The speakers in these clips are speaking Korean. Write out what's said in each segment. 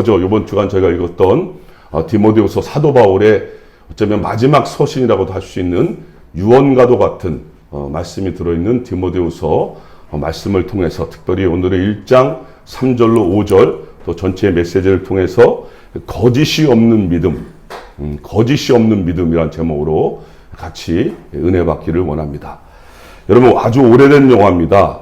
이번 주간 저희가 읽었던 디모데후서 사도 바울의 어쩌면 마지막 서신이라고도 할 수 있는 유언과도 같은 말씀이 들어있는 디모데후서 말씀을 통해서 특별히 오늘의 1장 3절로 5절 또 전체의 메시지를 통해서 거짓이 없는 믿음, 거짓이 없는 믿음이란 제목으로 같이 은혜 받기를 원합니다. 여러분 아주 오래된 영화입니다.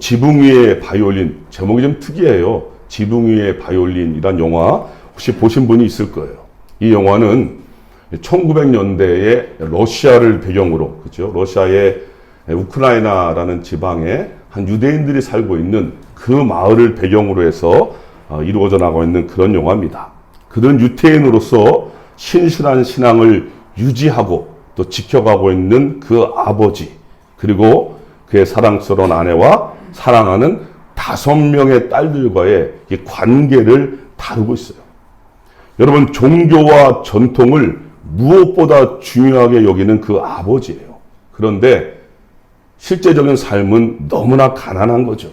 지붕 위의 바이올린, 제목이 좀 특이해요. 지붕 위의 바이올린이란 영화 혹시 보신 분이 있을 거예요. 이 영화는 1900년대에 러시아를 배경으로, 그렇죠? 러시아의 우크라이나라는 지방에 한 유대인들이 살고 있는 그 마을을 배경으로 해서 이루어져 나가고 있는 그런 영화입니다. 그들은 유태인으로서 신실한 신앙을 유지하고 또 지켜가고 있는 그 아버지, 그리고 그의 사랑스러운 아내와 사랑하는 5명의 딸들과의 이 관계를 다루고 있어요. 여러분, 종교와 전통을 무엇보다 중요하게 여기는 그 아버지예요. 그런데 실제적인 삶은 너무나 가난한 거죠.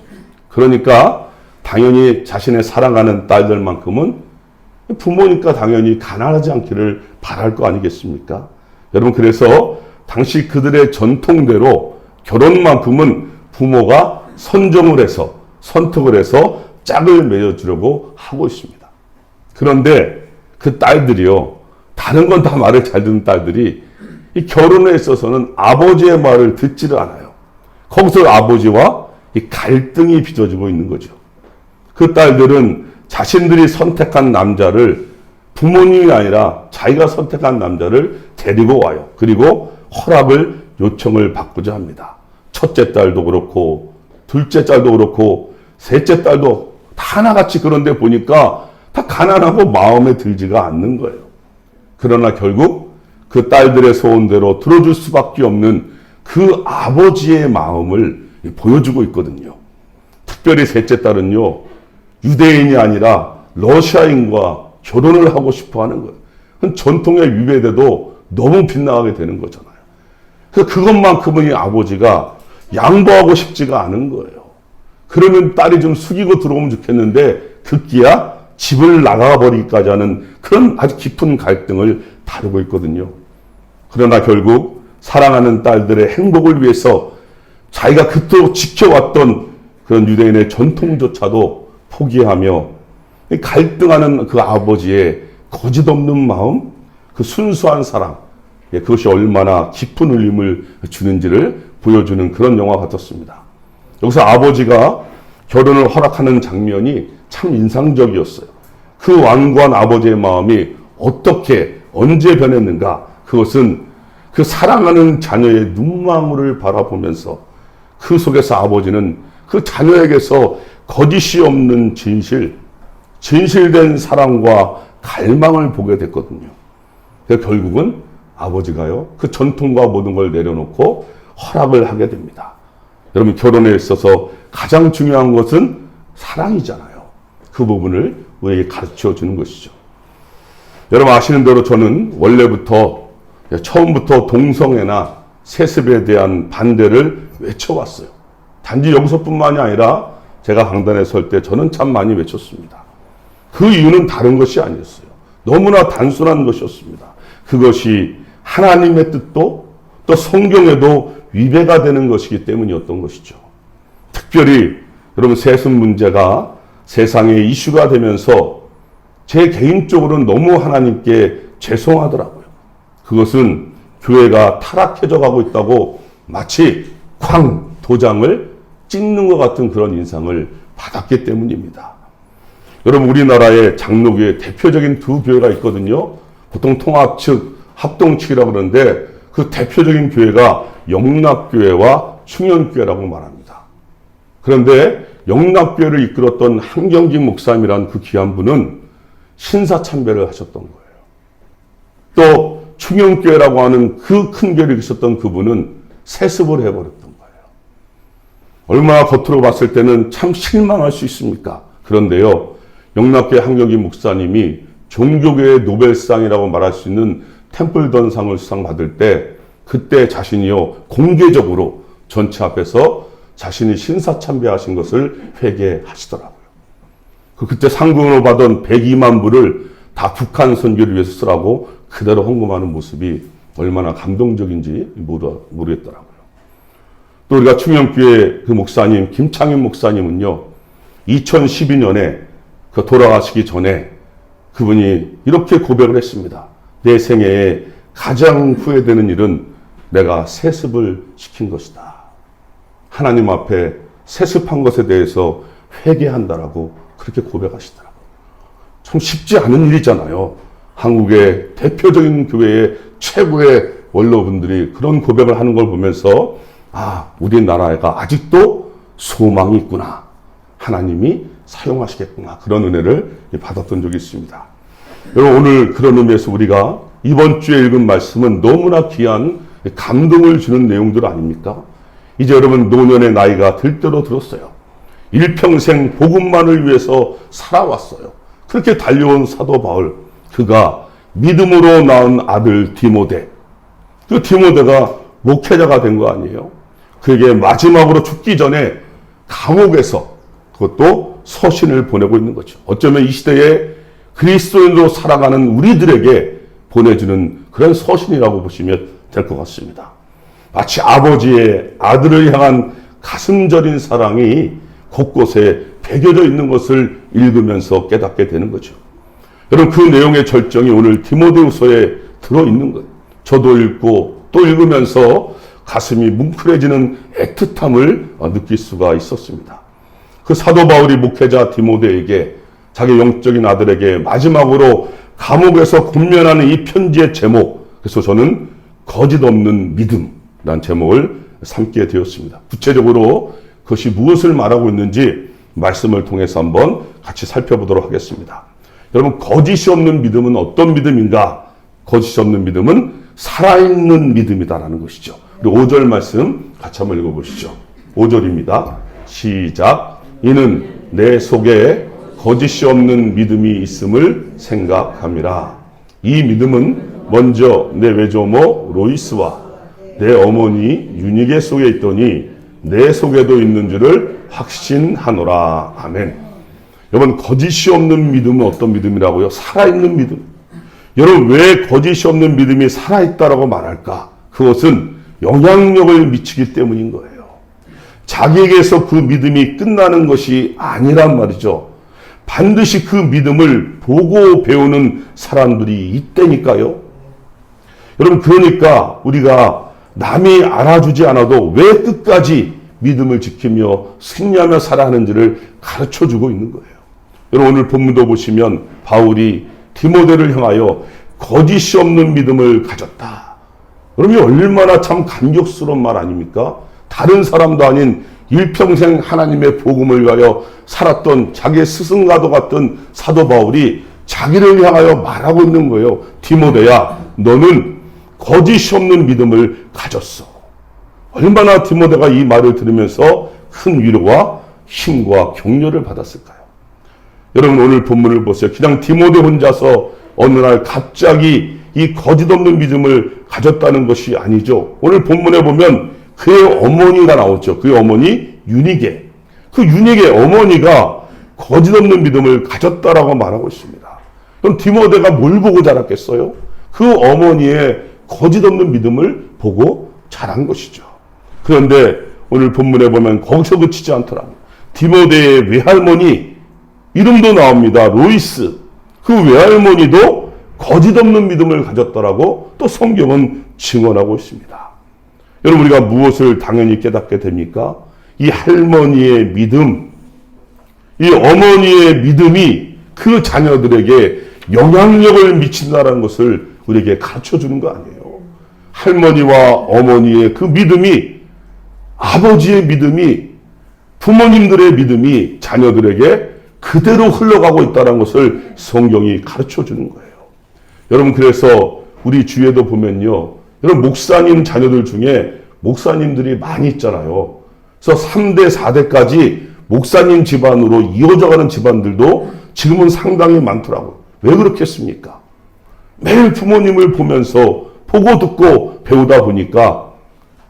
그러니까 당연히 자신의 사랑하는 딸들만큼은 부모니까 당연히 가난하지 않기를 바랄 거 아니겠습니까? 여러분, 그래서 당시 그들의 전통대로 결혼만큼은 부모가 선정을 해서 선택을 해서 짝을 맺어주려고 하고 있습니다. 그런데 그 딸들이요, 다른 건 다 말을 잘 듣는 딸들이 이 결혼에 있어서는 아버지의 말을 듣지를 않아요. 거기서 아버지와 이 갈등이 빚어지고 있는 거죠. 그 딸들은 자신들이 선택한 남자를 부모님이 아니라 자기가 선택한 남자를 데리고 와요. 그리고 허락을 요청을 받고자 합니다. 첫째 딸도 그렇고 둘째 딸도 그렇고 셋째 딸도 다 하나같이 그런데 보니까 다 가난하고 마음에 들지가 않는 거예요. 그러나 결국 그 딸들의 소원대로 들어줄 수밖에 없는 그 아버지의 마음을 보여주고 있거든요. 특별히 셋째 딸은요, 유대인이 아니라 러시아인과 결혼을 하고 싶어 하는 거예요. 전통에 위배돼도 너무 빗나가게 되는 거잖아요. 그래서 그것만큼은 이 아버지가 양보하고 싶지가 않은 거예요. 그러면 딸이 좀 숙이고 들어오면 좋겠는데 급기야 집을 나가 버리기까지 하는 그런 아주 깊은 갈등을 다루고 있거든요. 그러나 결국 사랑하는 딸들의 행복을 위해서 자기가 그토록 지켜왔던 그런 유대인의 전통조차도 포기하며 갈등하는 그 아버지의 거짓없는 마음, 그 순수한 사랑, 그것이 얼마나 깊은 울림을 주는지를 보여주는 그런 영화 같았습니다. 여기서 아버지가 결혼을 허락하는 장면이 참 인상적이었어요. 그 완고한 아버지의 마음이 어떻게 언제 변했는가? 그것은 그 사랑하는 자녀의 눈망울을 바라보면서 그 속에서 아버지는 그 자녀에게서 거짓이 없는 진실된 사랑과 갈망을 보게 됐거든요. 그래서 결국은 아버지가요, 그 전통과 모든 걸 내려놓고 허락을 하게 됩니다. 여러분, 결혼에 있어서 가장 중요한 것은 사랑이잖아요. 그 부분을 우리에게 가르쳐 주는 것이죠. 여러분 아시는 대로 저는 원래부터 처음부터 동성애나 세습에 대한 반대를 외쳐왔어요. 단지 여기서뿐만이 아니라 제가 강단에 설 때 저는 참 많이 외쳤습니다. 그 이유는 다른 것이 아니었어요. 너무나 단순한 것이었습니다. 그것이 하나님의 뜻도 또 성경에도 위배가 되는 것이기 때문이었던 것이죠. 특별히 여러분 세습 문제가 세상의 이슈가 되면서 제 개인적으로는 너무 하나님께 죄송하더라고요. 그것은 교회가 타락해져 가고 있다고 마치 쾅 도장을 찍는 것 같은 그런 인상을 받았기 때문입니다. 여러분 우리나라의 장로교회 대표적인 두 교회가 있거든요. 보통 통합 측, 합동 측이라고 그러는데 그 대표적인 교회가 영락교회와 충현교회라고 말합니다. 그런데 영락교회를 이끌었던 한경직 목사님이라는 그 귀한 분은 신사참배를 하셨던 거예요. 또 충현교회라고 하는 그 큰 교회를 이끄셨던 그분은 세습을 해버렸던 거예요. 얼마나 겉으로 봤을 때는 참 실망할 수 있습니까? 그런데요, 영락교회 한경직 목사님이 종교계의 노벨상이라고 말할 수 있는 템플던상을 수상받을 때 그때 자신이요 공개적으로 전체 앞에서 자신이 신사참배하신 것을 회개하시더라고요. 그때 상금으로 받은 102만 불을 다 북한 선교를 위해서 쓰라고 그대로 헌금하는 모습이 얼마나 감동적인지 모르겠더라고요. 또 우리가 충영교회 그 목사님, 김창현 목사님은요, 2012년에 그 돌아가시기 전에 그분이 이렇게 고백을 했습니다. 내 생애에 가장 후회되는 일은 내가 세습을 시킨 것이다. 하나님 앞에 세습한 것에 대해서 회개한다라고 그렇게 고백하시더라고요. 참 쉽지 않은 일이잖아요. 한국의 대표적인 교회의 최고의 원로분들이 그런 고백을 하는 걸 보면서 우리나라가 아직도 소망이 있구나. 하나님이 사용하시겠구나. 그런 은혜를 받았던 적이 있습니다. 여러분, 오늘 그런 의미에서 우리가 이번 주에 읽은 말씀은 너무나 귀한 감동을 주는 내용들 아닙니까? 이제 여러분 노년의 나이가 들 대로 들었어요. 일평생 복음만을 위해서 살아왔어요. 그렇게 달려온 사도 바울, 그가 믿음으로 낳은 아들 디모데, 그 디모데가 목회자가 된 거 아니에요? 그에게 마지막으로 죽기 전에 감옥에서 그것도 서신을 보내고 있는 거죠. 어쩌면 이 시대에 그리스도인으로 살아가는 우리들에게 보내주는 그런 서신이라고 보시면 될 것 같습니다. 마치 아버지의 아들을 향한 가슴 저린 사랑이 곳곳에 배겨져 있는 것을 읽으면서 깨닫게 되는 거죠. 여러분, 그 내용의 절정이 오늘 디모데후서에 들어있는 거예요. 저도 읽고 또 읽으면서 가슴이 뭉클해지는 애틋함을 느낄 수가 있었습니다. 그 사도 바울이 목회자 디모데에게 자기 영적인 아들에게 마지막으로 감옥에서 권면하는 이 편지의 제목, 그래서 저는 거짓 없는 믿음이라는 제목을 삼게 되었습니다. 구체적으로 그것이 무엇을 말하고 있는지 말씀을 통해서 한번 같이 살펴보도록 하겠습니다. 여러분, 거짓이 없는 믿음은 어떤 믿음인가? 거짓이 없는 믿음은 살아있는 믿음이다라는 것이죠. 우리 5절 말씀 같이 한번 읽어보시죠. 5절입니다. 시작. 이는 내 속에 거짓이 없는 믿음이 있음을 생각함이라. 이 믿음은 먼저 내 외조모 로이스와 내 어머니 유니게 속에 있더니 내 속에도 있는 줄을 확신하노라. 아멘. 여러분, 거짓이 없는 믿음은 어떤 믿음이라고요? 살아있는 믿음. 여러분, 왜 거짓이 없는 믿음이 살아있다라고 말할까? 그것은 영향력을 미치기 때문인 거예요. 자기에게서 그 믿음이 끝나는 것이 아니란 말이죠. 반드시 그 믿음을 보고 배우는 사람들이 있다니까요. 여러분, 그러니까 우리가 남이 알아주지 않아도 왜 끝까지 믿음을 지키며 승리하며 살아야 하는지를 가르쳐주고 있는 거예요. 여러분, 오늘 본문도 보시면 바울이 디모데를 향하여 거짓이 없는 믿음을 가졌다. 그러면 얼마나 참 감격스러운 말 아닙니까? 다른 사람도 아닌 일평생 하나님의 복음을 위하여 살았던 자기의 스승과도 같은 사도 바울이 자기를 향하여 말하고 있는 거예요. 디모데야, 너는 거짓이 없는 믿음을 가졌어. 얼마나 디모데가 이 말을 들으면서 큰 위로와 힘과 격려를 받았을까요? 여러분, 오늘 본문을 보세요. 그냥 디모데 혼자서 어느 날 갑자기 이 거짓 없는 믿음을 가졌다는 것이 아니죠. 오늘 본문에 보면 그의 어머니가 나오죠. 그의 어머니 유니게. 그 유니게 어머니가 거짓 없는 믿음을 가졌다라고 말하고 있습니다. 그럼 디모데가 뭘 보고 자랐겠어요? 그 어머니의 거짓 없는 믿음을 보고 자란 것이죠. 그런데 오늘 본문에 보면 거기서 그치지 않더라고요. 디모데의 외할머니 이름도 나옵니다. 로이스. 그 외할머니도 거짓 없는 믿음을 가졌다라고 또 성경은 증언하고 있습니다. 여러분, 우리가 무엇을 당연히 깨닫게 됩니까? 이 할머니의 믿음, 이 어머니의 믿음이 그 자녀들에게 영향력을 미친다는 것을 우리에게 가르쳐주는 거 아니에요. 할머니와 어머니의 그 믿음이, 아버지의 믿음이, 부모님들의 믿음이 자녀들에게 그대로 흘러가고 있다는 것을 성경이 가르쳐주는 거예요. 여러분, 그래서 우리 주위에도 보면요, 여러분, 목사님 자녀들 중에 목사님들이 많이 있잖아요. 그래서 3대, 4대까지 목사님 집안으로 이어져가는 집안들도 지금은 상당히 많더라고요. 왜 그렇겠습니까? 매일 부모님을 보면서 보고 듣고 배우다 보니까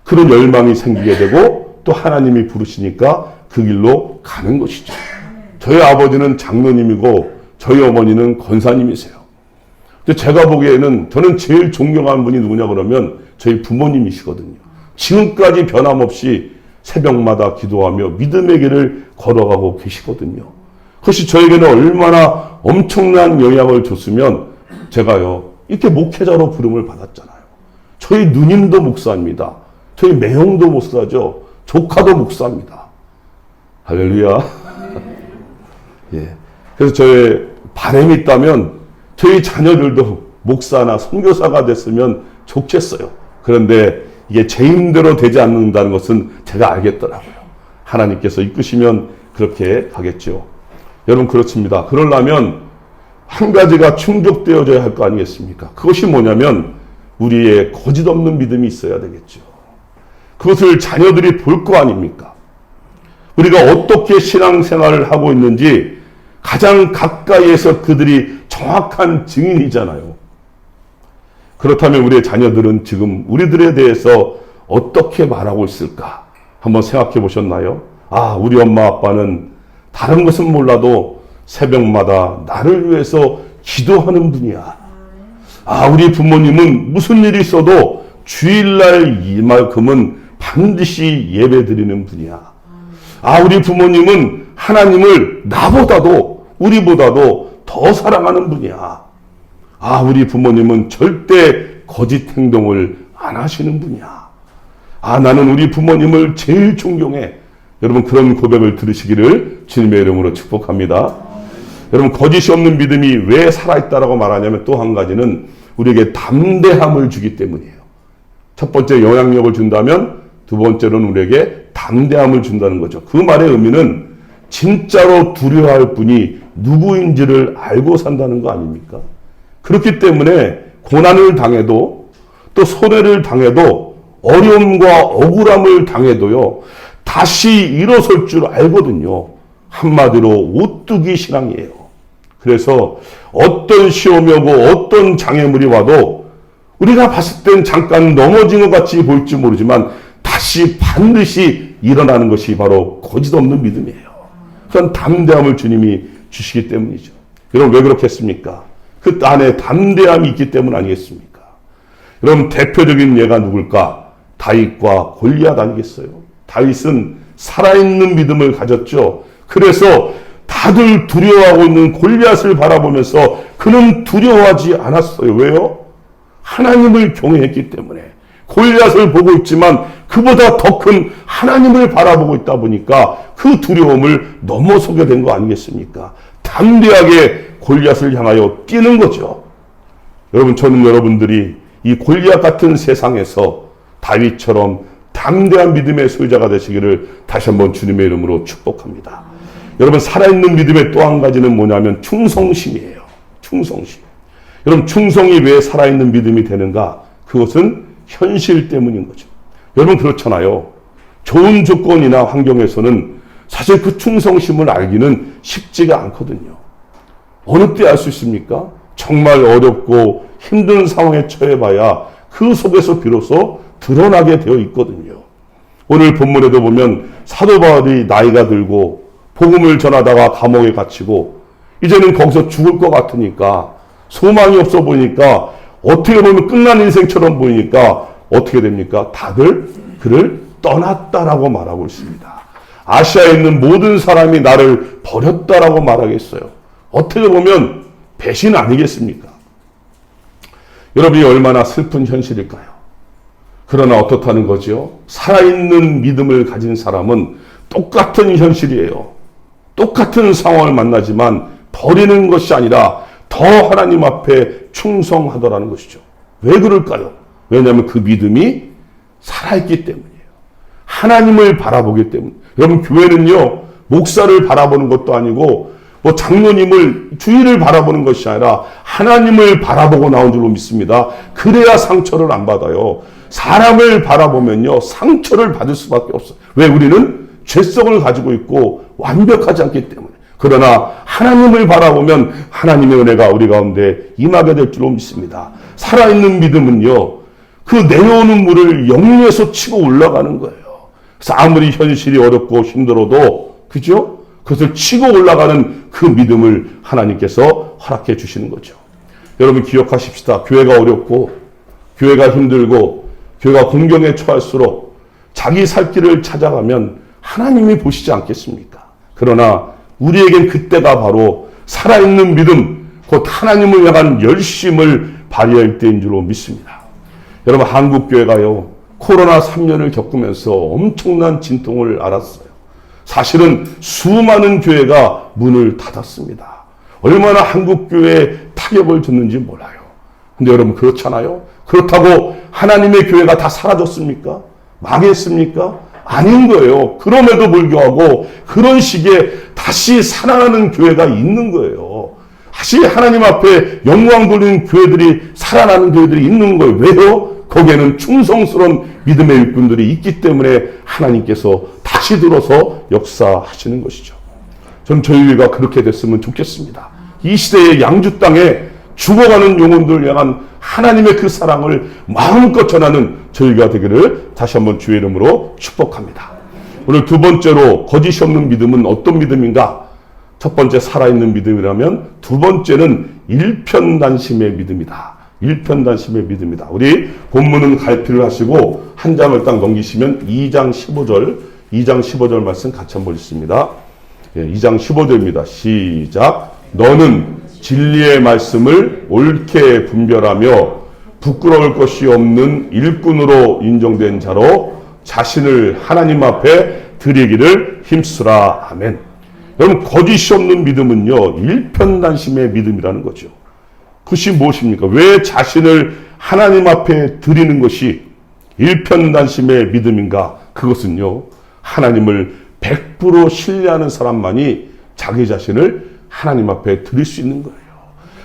그런 열망이 생기게 되고 또 하나님이 부르시니까 그 길로 가는 것이죠. 저희 아버지는 장로님이고 저희 어머니는 권사님이세요. 근데 제가 보기에는 저는 제일 존경하는 분이 누구냐 그러면 저희 부모님이시거든요. 지금까지 변함없이 새벽마다 기도하며 믿음의 길을 걸어가고 계시거든요. 그것이 저에게는 얼마나 엄청난 영향을 줬으면 제가요 이렇게 목회자로 부름을 받았잖아요. 저희 누님도 목사입니다. 저희 매형도 목사죠. 조카도 목사입니다. 할렐루야. 예. 그래서 저의 바람이 있다면 저희 자녀들도 목사나 선교사가 됐으면 좋겠어요. 그런데 이게 제 힘대로 되지 않는다는 것은 제가 알겠더라고요. 하나님께서 이끄시면 그렇게 가겠죠. 여러분 그렇습니다. 그러려면 한 가지가 충족되어져야 할 거 아니겠습니까? 그것이 뭐냐면 우리의 거짓 없는 믿음이 있어야 되겠죠. 그것을 자녀들이 볼 거 아닙니까? 우리가 어떻게 신앙생활을 하고 있는지 가장 가까이에서 그들이 정확한 증인이잖아요. 그렇다면 우리의 자녀들은 지금 우리들에 대해서 어떻게 말하고 있을까? 한번 생각해 보셨나요? 아, 우리 엄마 아빠는 다른 것은 몰라도 새벽마다 나를 위해서 기도하는 분이야. 아, 우리 부모님은 무슨 일이 있어도 주일날 이만큼은 반드시 예배 드리는 분이야. 아, 우리 부모님은 하나님을 나보다도 우리보다도 더 사랑하는 분이야. 아, 우리 부모님은 절대 거짓 행동을 안 하시는 분이야. 아, 나는 우리 부모님을 제일 존경해. 여러분 그런 고백을 들으시기를 주님의 이름으로 축복합니다. 여러분 거짓이 없는 믿음이 왜 살아있다라고 말하냐면 또 한 가지는 우리에게 담대함을 주기 때문이에요. 첫 번째 영향력을 준다면 두 번째로는 우리에게 담대함을 준다는 거죠. 그 말의 의미는 진짜로 두려워할 분이 누구인지를 알고 산다는 거 아닙니까? 그렇기 때문에 고난을 당해도 또 손해를 당해도 어려움과 억울함을 당해도요 다시 일어설 줄 알거든요. 한마디로 오뚜기 신앙이에요. 그래서 어떤 시험이 오고 어떤 장애물이 와도 우리가 봤을 땐 잠깐 넘어진 것 같이 보일지 모르지만 다시 반드시 일어나는 것이 바로 거짓 없는 믿음이에요. 그런 담대함을 주님이 주시기 때문이죠. 여러분 왜 그렇겠습니까? 그 안에 담대함이 있기 때문 아니겠습니까? 여러분 대표적인 예가 누굴까? 다윗과 골리앗 아니겠어요? 다윗은 살아있는 믿음을 가졌죠. 그래서 다들 두려워하고 있는 골리앗을 바라보면서 그는 두려워하지 않았어요. 왜요? 하나님을 경외했기 때문에. 골리앗을 보고 있지만 그보다 더 큰 하나님을 바라보고 있다 보니까 그 두려움을 넘어서게 된 거 아니겠습니까? 담대하게 골리앗을 향하여 뛰는 거죠. 여러분 저는 여러분들이 이 골리앗 같은 세상에서 다윗처럼 담대한 믿음의 소유자가 되시기를 다시 한번 주님의 이름으로 축복합니다. 여러분 살아있는 믿음의 또 한 가지는 뭐냐면 충성심이에요. 충성심. 여러분 충성이 왜 살아있는 믿음이 되는가? 그것은 현실 때문인 거죠. 여러분 그렇잖아요. 좋은 조건이나 환경에서는 사실 그 충성심을 알기는 쉽지가 않거든요. 어느 때 알 수 있습니까? 정말 어렵고 힘든 상황에 처해봐야 그 속에서 비로소 드러나게 되어 있거든요. 오늘 본문에도 보면 사도 바울이 나이가 들고 복음을 전하다가 감옥에 갇히고 이제는 거기서 죽을 것 같으니까 소망이 없어 보이니까 어떻게 보면 끝난 인생처럼 보이니까 어떻게 됩니까? 다들 그를 떠났다라고 말하고 있습니다. 아시아에 있는 모든 사람이 나를 버렸다라고 말하겠어요. 어떻게 보면 배신 아니겠습니까? 여러분이 얼마나 슬픈 현실일까요? 그러나 어떻다는 거죠? 살아있는 믿음을 가진 사람은 똑같은 현실이에요. 똑같은 상황을 만나지만 버리는 것이 아니라 더 하나님 앞에 충성하더라는 것이죠. 왜 그럴까요? 왜냐하면 그 믿음이 살아있기 때문이에요. 하나님을 바라보기 때문에. 여러분 교회는요 목사를 바라보는 것도 아니고 뭐 장로님을 주일을 바라보는 것이 아니라 하나님을 바라보고 나온 줄로 믿습니다. 그래야 상처를 안 받아요. 사람을 바라보면요 상처를 받을 수밖에 없어요. 왜? 우리는 죄성을 가지고 있고 완벽하지 않기 때문에. 그러나 하나님을 바라보면 하나님의 은혜가 우리 가운데 임하게 될 줄로 믿습니다. 살아있는 믿음은요 그 내려오는 물을 영에서 치고 올라가는 거예요. 그래서 아무리 현실이 어렵고 힘들어도 그죠? 그것을 치고 올라가는 그 믿음을 하나님께서 허락해 주시는 거죠. 여러분 기억하십시다. 교회가 어렵고 교회가 힘들고 교회가 공경에 처할수록 자기 살 길을 찾아가면 하나님이 보시지 않겠습니까? 그러나 우리에겐 그때가 바로 살아있는 믿음, 곧 하나님을 향한 열심을 발휘할 때인 줄로 믿습니다. 여러분 한국교회가요 코로나 3년을 겪으면서 엄청난 진통을 앓았어요. 사실은 수많은 교회가 문을 닫았습니다. 얼마나 한국교회에 타격을 줬는지 몰라요. 근데 여러분 그렇잖아요. 그렇다고 하나님의 교회가 다 사라졌습니까? 망했습니까? 아닌 거예요. 그럼에도 불구하고 그런 식의 다시 살아나는 교회가 있는 거예요. 다시 하나님 앞에 영광 돌리는 교회들이 살아나는 교회들이 있는 거예요. 왜요? 거기에는 충성스러운 믿음의 일꾼들이 있기 때문에 하나님께서 다시 들어서 역사하시는 것이죠. 저는 저희 교회가 그렇게 됐으면 좋겠습니다. 이 시대의 양주 땅에 죽어가는 영혼들을 향한 하나님의 그 사랑을 마음껏 전하는 저희가 되기를 다시 한번 주의 이름으로 축복합니다. 오늘 두 번째로 거짓이 없는 믿음은 어떤 믿음인가? 첫 번째 살아있는 믿음이라면 두 번째는 일편단심의 믿음이다. 일편단심의 믿음이다. 우리 본문은 갈피를 하시고 한 장을 딱 넘기시면 2장 15절 말씀 같이 한번 읽습니다. 2장 15절입니다. 시작. 너는 진리의 말씀을 옳게 분별하며 부끄러울 것이 없는 일꾼으로 인정된 자로 자신을 하나님 앞에 드리기를 힘쓰라. 아멘. 여러분 거짓이 없는 믿음은요 일편단심의 믿음이라는 거죠. 그것이 무엇입니까? 왜 자신을 하나님 앞에 드리는 것이 일편단심의 믿음인가? 그것은요 하나님을 100% 신뢰하는 사람만이 자기 자신을 하나님 앞에 드릴 수 있는 거예요.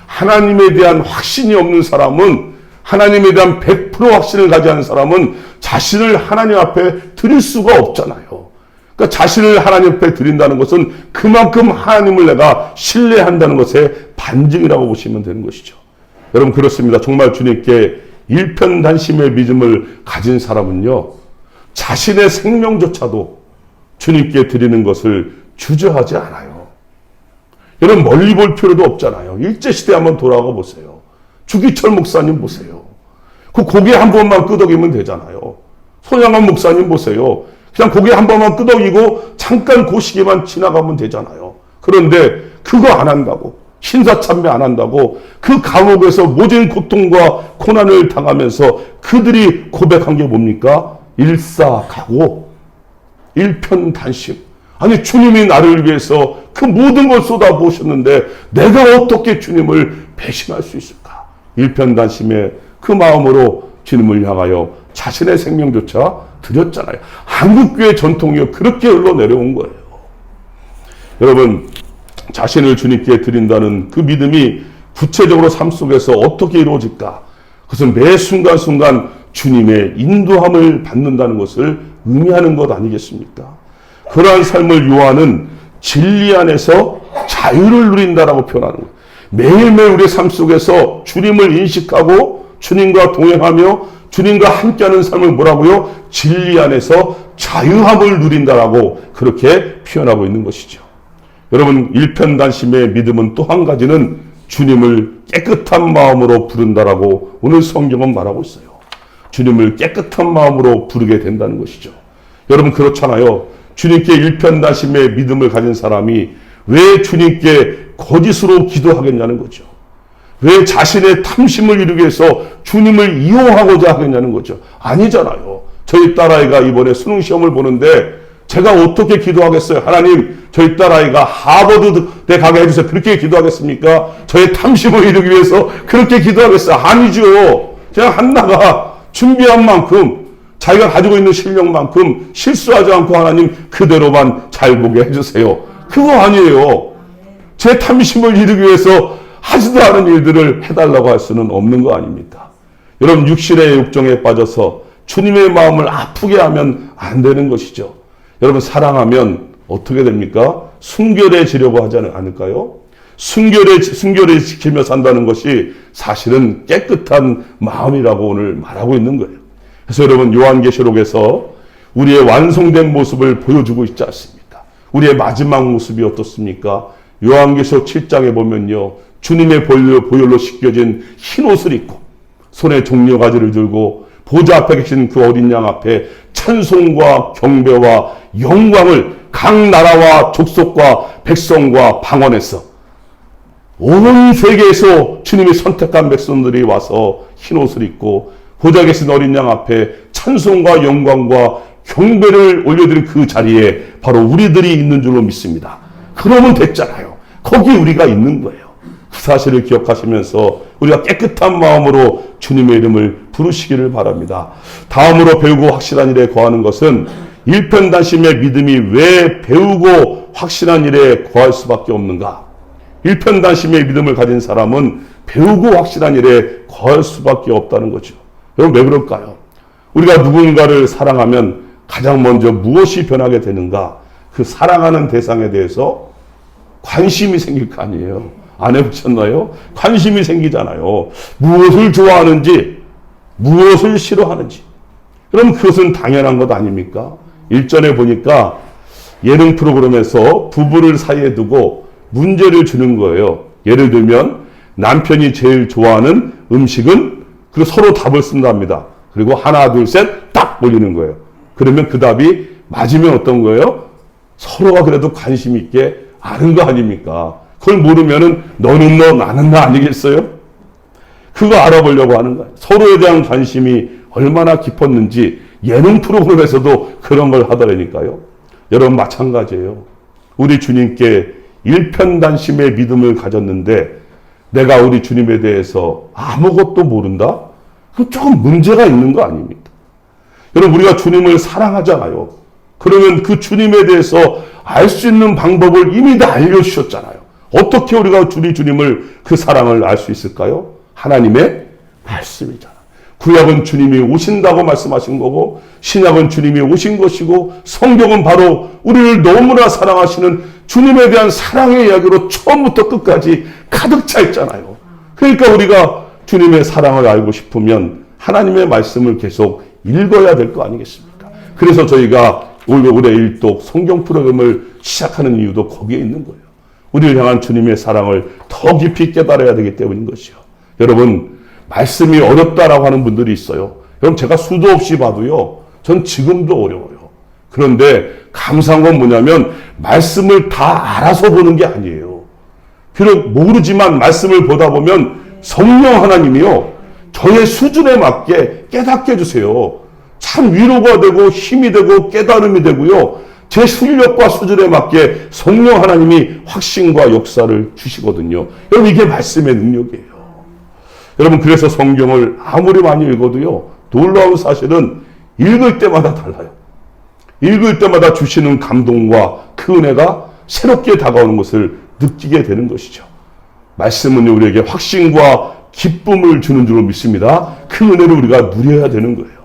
하나님에 대한 확신이 없는 사람은, 하나님에 대한 100% 확신을 가지지 않은 사람은 자신을 하나님 앞에 드릴 수가 없잖아요. 그러니까 자신을 하나님 앞에 드린다는 것은 그만큼 하나님을 내가 신뢰한다는 것의 반증이라고 보시면 되는 것이죠. 여러분 그렇습니다. 정말 주님께 일편단심의 믿음을 가진 사람은요 자신의 생명조차도 주님께 드리는 것을 주저하지 않아요. 여러분 멀리 볼 필요도 없잖아요. 일제시대 한번 돌아가 보세요. 주기철 목사님 보세요. 그 고개 한 번만 끄덕이면 되잖아요. 손양원 목사님 보세요. 그냥 고개 한 번만 끄덕이고 잠깐 그 시기만 지나가면 되잖아요. 그런데 그거 안 한다고, 신사참배 안 한다고 그 감옥에서 모진 고통과 고난을 당하면서 그들이 고백한 게 뭡니까? 일사각오, 일편단심. 아니 주님이 나를 위해서 그 모든 걸 쏟아부으셨는데 내가 어떻게 주님을 배신할 수 있을까? 일편단심의 그 마음으로 주님을 향하여 자신의 생명조차 드렸잖아요. 한국교회 전통이 그렇게 흘러내려온 거예요. 여러분 자신을 주님께 드린다는 그 믿음이 구체적으로 삶 속에서 어떻게 이루어질까? 그것은 매 순간순간 주님의 인도함을 받는다는 것을 의미하는 것 아니겠습니까? 그러한 삶을 요하는 진리 안에서 자유를 누린다라고 표현하는 거예요. 매일매일 우리의 삶 속에서 주님을 인식하고 주님과 동행하며 주님과 함께하는 삶을 뭐라고요? 진리 안에서 자유함을 누린다라고 그렇게 표현하고 있는 것이죠. 여러분 일편단심의 믿음은 또 한 가지는 주님을 깨끗한 마음으로 부른다라고 오늘 성경은 말하고 있어요. 주님을 깨끗한 마음으로 부르게 된다는 것이죠. 여러분 그렇잖아요. 주님께 일편단심의 믿음을 가진 사람이 왜 주님께 거짓으로 기도하겠냐는 거죠. 왜 자신의 탐심을 이루기 위해서 주님을 이용하고자 하겠냐는 거죠. 아니잖아요. 저희 딸아이가 이번에 수능시험을 보는데 제가 어떻게 기도하겠어요? 하나님, 저희 딸아이가 하버드대 가게 해주세요. 그렇게 기도하겠습니까? 저의 탐심을 이루기 위해서 그렇게 기도하겠어요? 아니죠. 그냥 한나가 준비한 만큼 자기가 가지고 있는 실력만큼 실수하지 않고 하나님 그대로만 잘 보게 해주세요. 그거 아니에요. 제 탐심을 이루기 위해서 하지도 않은 일들을 해달라고 할 수는 없는 거 아닙니까? 여러분 육신의 욕정에 빠져서 주님의 마음을 아프게 하면 안 되는 것이죠. 여러분 사랑하면 어떻게 됩니까? 순결해지려고 하지 않을까요? 순결해 지키며 산다는 것이 사실은 깨끗한 마음이라고 오늘 말하고 있는 거예요. 그래서 여러분 요한계시록에서 우리의 완성된 모습을 보여주고 있지 않습니까? 우리의 마지막 모습이 어떻습니까? 요한계시록 7장에 보면요, 주님의 보혈로 씻겨진 흰 옷을 입고 손에 종려가지를 들고 보좌 앞에 계신 그 어린 양 앞에 찬송과 경배와 영광을 각 나라와 족속과 백성과 방언에서 온 세계에서 주님이 선택한 백성들이 와서 흰 옷을 입고 보좌 계신 어린 양 앞에 찬송과 영광과 경배를 올려드린 그 자리에 바로 우리들이 있는 줄로 믿습니다. 그러면 됐잖아요. 거기 우리가 있는 거예요. 그 사실을 기억하시면서 우리가 깨끗한 마음으로 주님의 이름을 부르시기를 바랍니다. 다음으로 배우고 확실한 일에 거하는 것은 일편단심의 믿음이 왜 배우고 확실한 일에 거할 수밖에 없는가? 일편단심의 믿음을 가진 사람은 배우고 확실한 일에 거할 수밖에 없다는 거죠. 여러분, 왜 그럴까요? 우리가 누군가를 사랑하면 가장 먼저 무엇이 변하게 되는가? 그 사랑하는 대상에 대해서 관심이 생길 거 아니에요. 안 해보셨나요? 관심이 생기잖아요. 무엇을 좋아하는지, 무엇을 싫어하는지. 그럼 그것은 당연한 것 아닙니까? 일전에 보니까 예능 프로그램에서 부부를 사이에 두고 문제를 주는 거예요. 예를 들면 남편이 제일 좋아하는 음식은, 그리고 서로 답을 쓴답니다. 그리고 하나, 둘, 셋, 딱 올리는 거예요. 그러면 그 답이 맞으면 어떤 거예요? 서로가 그래도 관심 있게 아는 거 아닙니까? 그걸 모르면은 너는 너, 나는 나 아니겠어요? 그거 알아보려고 하는 거예요. 서로에 대한 관심이 얼마나 깊었는지 예능 프로그램에서도 그런 걸 하더라니까요. 여러분, 마찬가지예요. 우리 주님께 일편단심의 믿음을 가졌는데 내가 우리 주님에 대해서 아무것도 모른다? 그럼 조금 문제가 있는 거 아닙니까? 여러분, 우리가 주님을 사랑하잖아요. 그러면 그 주님에 대해서 알 수 있는 방법을 이미 다 알려주셨잖아요. 어떻게 우리가 우리 주님을, 그 사랑을 알 수 있을까요? 하나님의 말씀이잖아요. 구약은 주님이 오신다고 말씀하신 거고, 신약은 주님이 오신 것이고, 성경은 바로 우리를 너무나 사랑하시는 주님에 대한 사랑의 이야기로 처음부터 끝까지 가득 차 있잖아요. 그러니까 우리가 주님의 사랑을 알고 싶으면 하나님의 말씀을 계속 읽어야 될 거 아니겠습니까? 그래서 저희가 올해 일독 성경 프로그램을 시작하는 이유도 거기에 있는 거예요. 우리를 향한 주님의 사랑을 더 깊이 깨달아야 되기 때문인 것이요. 여러분, 말씀이 어렵다라고 하는 분들이 있어요. 여러분, 제가 수도 없이 봐도요, 전 지금도 어려워요. 그런데 감사한 건 뭐냐면 말씀을 다 알아서 보는 게 아니에요. 비록 모르지만 말씀을 보다 보면 성령 하나님이요, 저의 수준에 맞게 깨닫게 해주세요. 참 위로가 되고 힘이 되고 깨달음이 되고요. 제 실력과 수준에 맞게 성령 하나님이 확신과 역사를 주시거든요. 여러분, 이게 말씀의 능력이에요. 여러분, 그래서 성경을 아무리 많이 읽어도요, 놀라운 사실은 읽을 때마다 달라요. 읽을 때마다 주시는 감동과 그 은혜가 새롭게 다가오는 것을 느끼게 되는 것이죠. 말씀은 우리에게 확신과 기쁨을 주는 줄로 믿습니다. 그 은혜를 우리가 누려야 되는 거예요.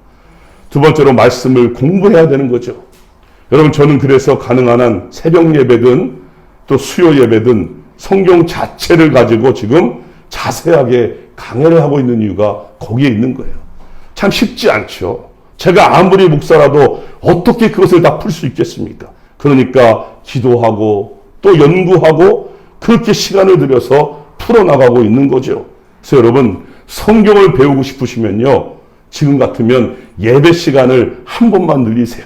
두 번째로 말씀을 공부해야 되는 거죠. 여러분, 저는 그래서 가능한 한 새벽 예배든 또 수요 예배든 성경 자체를 가지고 지금 자세하게 강해를 하고 있는 이유가 거기에 있는 거예요. 참 쉽지 않죠. 제가 아무리 목사라도 어떻게 그것을 다 풀 수 있겠습니까? 그러니까 기도하고 또 연구하고 그렇게 시간을 들여서 풀어나가고 있는 거죠. 그래서 여러분, 성경을 배우고 싶으시면요, 지금 같으면 예배 시간을 한 번만 늘리세요.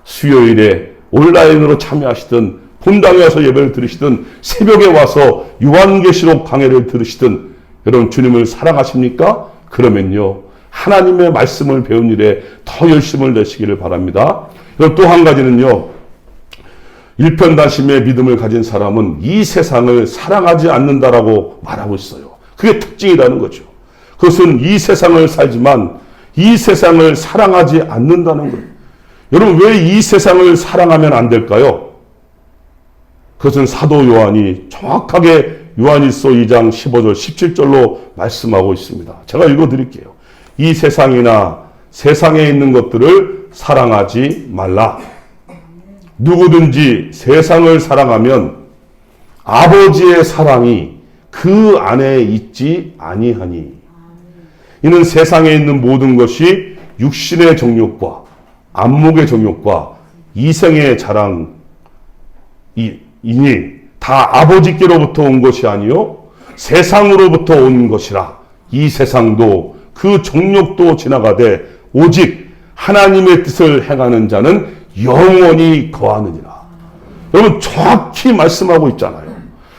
수요일에 온라인으로 참여하시든 본당에 와서 예배를 들으시든 새벽에 와서 요한계시록 강해를 들으시든, 여러분, 주님을 사랑하십니까? 그러면요, 하나님의 말씀을 배운 일에 더 열심을 내시기를 바랍니다. 그리고 또 한 가지는요, 일편단심의 믿음을 가진 사람은 이 세상을 사랑하지 않는다라고 말하고 있어요. 그게 특징이라는 거죠. 그것은 이 세상을 살지만 이 세상을 사랑하지 않는다는 거예요. 여러분, 왜 이 세상을 사랑하면 안 될까요? 그것은 사도 요한이 정확하게 요한일서 2장 15절 17절로 말씀하고 있습니다. 제가 읽어드릴게요. 이 세상이나 세상에 있는 것들을 사랑하지 말라. 누구든지 세상을 사랑하면 아버지의 사랑이 그 안에 있지 아니하니. 이는 세상에 있는 모든 것이 육신의 정욕과 안목의 정욕과 이생의 자랑, 이니 다 아버지께로부터 온 것이 아니요 세상으로부터 온 것이라. 이 세상도 그 정욕도 지나가되 오직 하나님의 뜻을 행하는 자는 영원히 거하느니라. 여러분 정확히 말씀하고 있잖아요.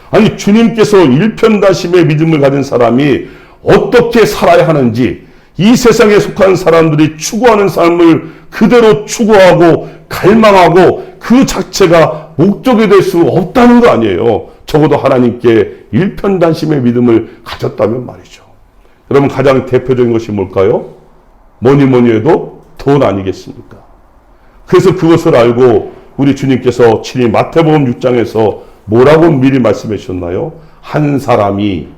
아니 주님께서 일편단심의 믿음을 가진 사람이 어떻게 살아야 하는지, 이 세상에 속한 사람들이 추구하는 삶을 그대로 추구하고 갈망하고 그 자체가 목적이 될 수 없다는 거 아니에요. 적어도 하나님께 일편단심의 믿음을 가졌다면 말이죠. 여러분 가장 대표적인 것이 뭘까요? 뭐니 해도 돈 아니겠습니까? 그래서 그것을 알고 우리 주님께서 친히 마태복음 6장에서 뭐라고 미리 말씀해 주셨나요? 한 사람이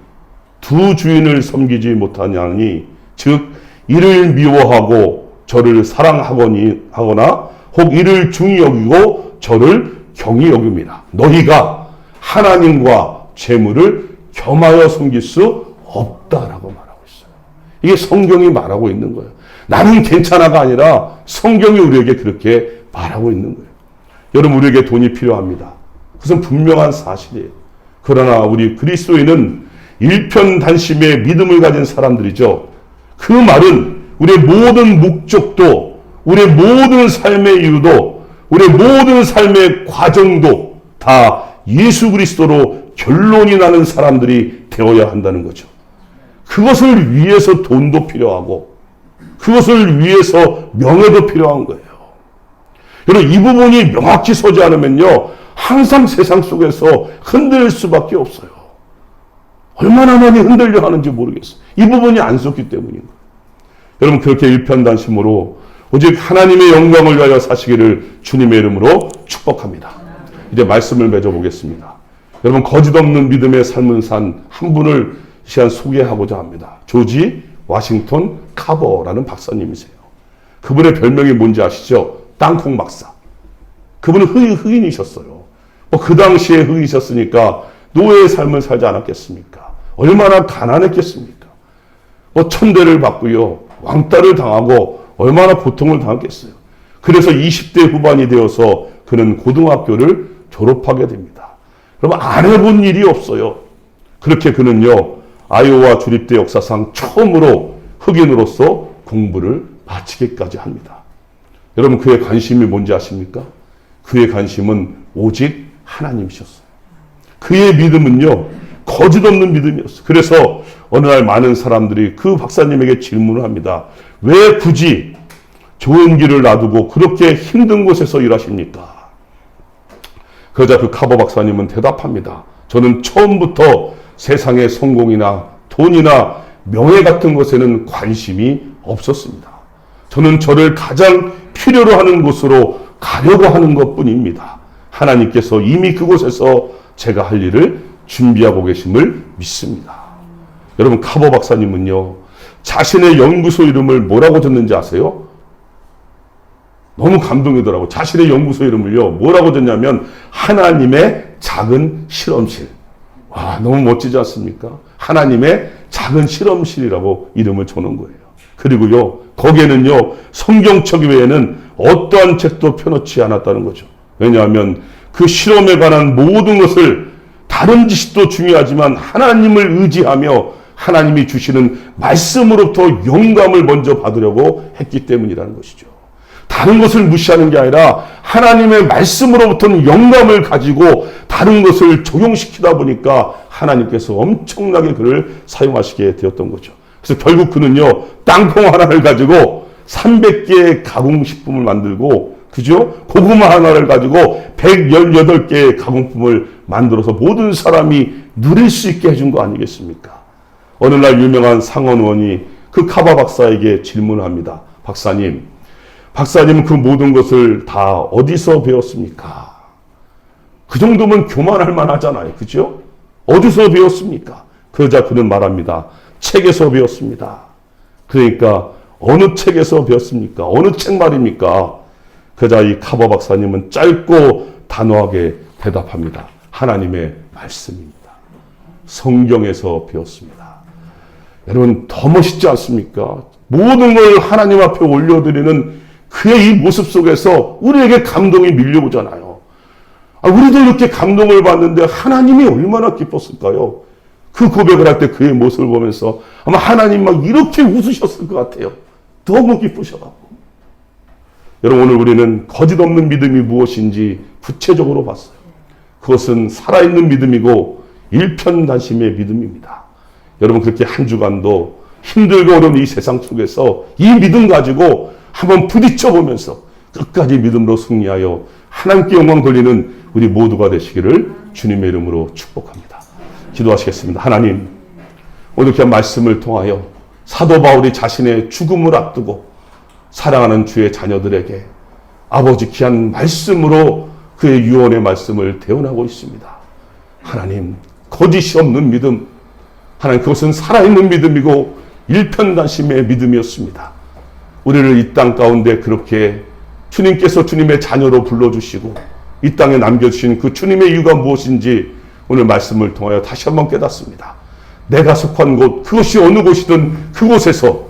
두 주인을 섬기지 못하냐니 즉 이를 미워하고 저를 사랑하거나 혹 이를 중히 여기고 저를 경히 여깁니다. 너희가 하나님과 재물을 겸하여 섬길 수 없다라고 말하고 있어요. 이게 성경이 말하고 있는 거예요. 나는 괜찮아가 아니라 성경이 우리에게 그렇게 말하고 있는 거예요. 여러분 우리에게 돈이 필요합니다. 그것은 분명한 사실이에요. 그러나 우리 그리스도인은 일편단심의 믿음을 가진 사람들이죠. 그 말은 우리의 모든 목적도, 우리의 모든 삶의 이유도, 우리의 모든 삶의 과정도 다 예수 그리스도로 결론이 나는 사람들이 되어야 한다는 거죠. 그것을 위해서 돈도 필요하고 그것을 위해서 명예도 필요한 거예요. 여러분 이 부분이 명확히 서지 않으면요 항상 세상 속에서 흔들릴 수밖에 없어요. 얼마나 많이 흔들려 하는지 모르겠어요. 이 부분이 안 섰기 때문인 거예요. 여러분 그렇게 일편단심으로 오직 하나님의 영광을 위하여 사시기를 주님의 이름으로 축복합니다. 이제 말씀을 맺어보겠습니다. 여러분 거짓 없는 믿음의 삶을 산 한 분을 이 시간 소개하고자 합니다. 조지 워싱턴 카버라는 박사님이세요. 그분의 별명이 뭔지 아시죠? 땅콩 박사. 그분은 흑인이셨어요. 그 당시에 흑인이셨으니까 노예의 삶을 살지 않았겠습니까? 얼마나 가난했겠습니까? 천대를 받고요. 왕따를 당하고 얼마나 고통을 당했겠어요. 그래서 20대 후반이 되어서 그는 고등학교를 졸업하게 됩니다. 여러분 안 해본 일이 없어요. 그렇게 그는요. 아이오와 주립대 역사상 처음으로 흑인으로서 공부를 마치기까지 합니다. 여러분 그의 관심이 뭔지 아십니까? 그의 관심은 오직 하나님이셨어요. 그의 믿음은요. 거짓 없는 믿음이었어요. 그래서 어느 날 많은 사람들이 그 박사님에게 질문을 합니다. 왜 굳이 좋은 길을 놔두고 그렇게 힘든 곳에서 일하십니까? 그러자 그 카버 박사님은 대답합니다. 저는 처음부터 세상의 성공이나 돈이나 명예 같은 것에는 관심이 없었습니다. 저는 저를 가장 필요로 하는 곳으로 가려고 하는 것뿐입니다. 하나님께서 이미 그곳에서 제가 할 일을 준비하고 계심을 믿습니다. 여러분 카버 박사님은요. 자신의 연구소 이름을 뭐라고 줬는지 아세요? 너무 감동이더라고요. 자신의 연구소 이름을요. 뭐라고 줬냐면 하나님의 작은 실험실. 와 너무 멋지지 않습니까? 하나님의 작은 실험실이라고 이름을 줘놓은 거예요. 그리고요. 거기에는요. 성경책 외에는 어떠한 책도 펴놓지 않았다는 거죠. 왜냐하면 그 실험에 관한 모든 것을 다른 지식도 중요하지만 하나님을 의지하며 하나님이 주시는 말씀으로부터 영감을 먼저 받으려고 했기 때문이라는 것이죠. 다른 것을 무시하는 게 아니라 하나님의 말씀으로부터는 영감을 가지고 다른 것을 적용시키다 보니까 하나님께서 엄청나게 그를 사용하시게 되었던 거죠. 그래서 결국 그는요. 땅콩 하나를 가지고 300개의 가공식품을 만들고 그죠? 고구마 하나를 가지고 118개의 가공품을 만들어서 모든 사람이 누릴 수 있게 해준 거 아니겠습니까? 어느 날 유명한 상원의원이 그 카바 박사에게 질문을 합니다. 박사님은 그 모든 것을 다 어디서 배웠습니까? 그 정도면 교만할 만하잖아요. 그죠? 어디서 배웠습니까? 그러자 그는 말합니다. 책에서 배웠습니다. 그러니까 어느 책에서 배웠습니까? 어느 책 말입니까? 그러자 이 카버 박사님은 짧고 단호하게 대답합니다. 하나님의 말씀입니다. 성경에서 배웠습니다. 여러분 더 멋있지 않습니까? 모든 걸 하나님 앞에 올려드리는 그의 이 모습 속에서 우리에게 감동이 밀려오잖아요. 우리도 이렇게 감동을 받는데 하나님이 얼마나 기뻤을까요? 그 고백을 할 때 그의 모습을 보면서 아마 하나님 막 이렇게 웃으셨을 것 같아요. 너무 기쁘셔가지고. 여러분, 오늘 우리는 거짓 없는 믿음이 무엇인지 구체적으로 봤어요. 그것은 살아있는 믿음이고 일편단심의 믿음입니다. 여러분, 그렇게 한 주간도 힘들고 어려운 이 세상 속에서 이 믿음 가지고 한번 부딪혀보면서 끝까지 믿음으로 승리하여 하나님께 영광 돌리는 우리 모두가 되시기를 주님의 이름으로 축복합니다. 기도하시겠습니다. 하나님, 오늘 귀한 말씀을 통하여 사도 바울이 자신의 죽음을 앞두고 사랑하는 주의 자녀들에게 아버지 귀한 말씀으로 그의 유언의 말씀을 대언하고 있습니다. 하나님, 거짓이 없는 믿음, 하나님, 그것은 살아있는 믿음이고 일편단심의 믿음이었습니다. 우리를 이 땅 가운데 그렇게 주님께서 주님의 자녀로 불러주시고 이 땅에 남겨주신 그 주님의 이유가 무엇인지 오늘 말씀을 통하여 다시 한번 깨닫습니다. 내가 속한 곳, 그것이 어느 곳이든 그곳에서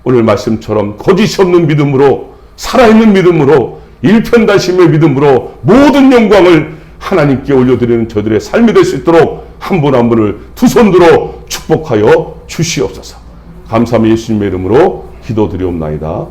오늘 말씀처럼 거짓이 없는 믿음으로, 살아있는 믿음으로, 일편단심의 믿음으로 모든 영광을 하나님께 올려드리는 저들의 삶이 될 수 있도록 한 분 한 분을 두 손 들어 축복하여 주시옵소서. 감사함이 예수님의 이름으로 기도드리옵나이다.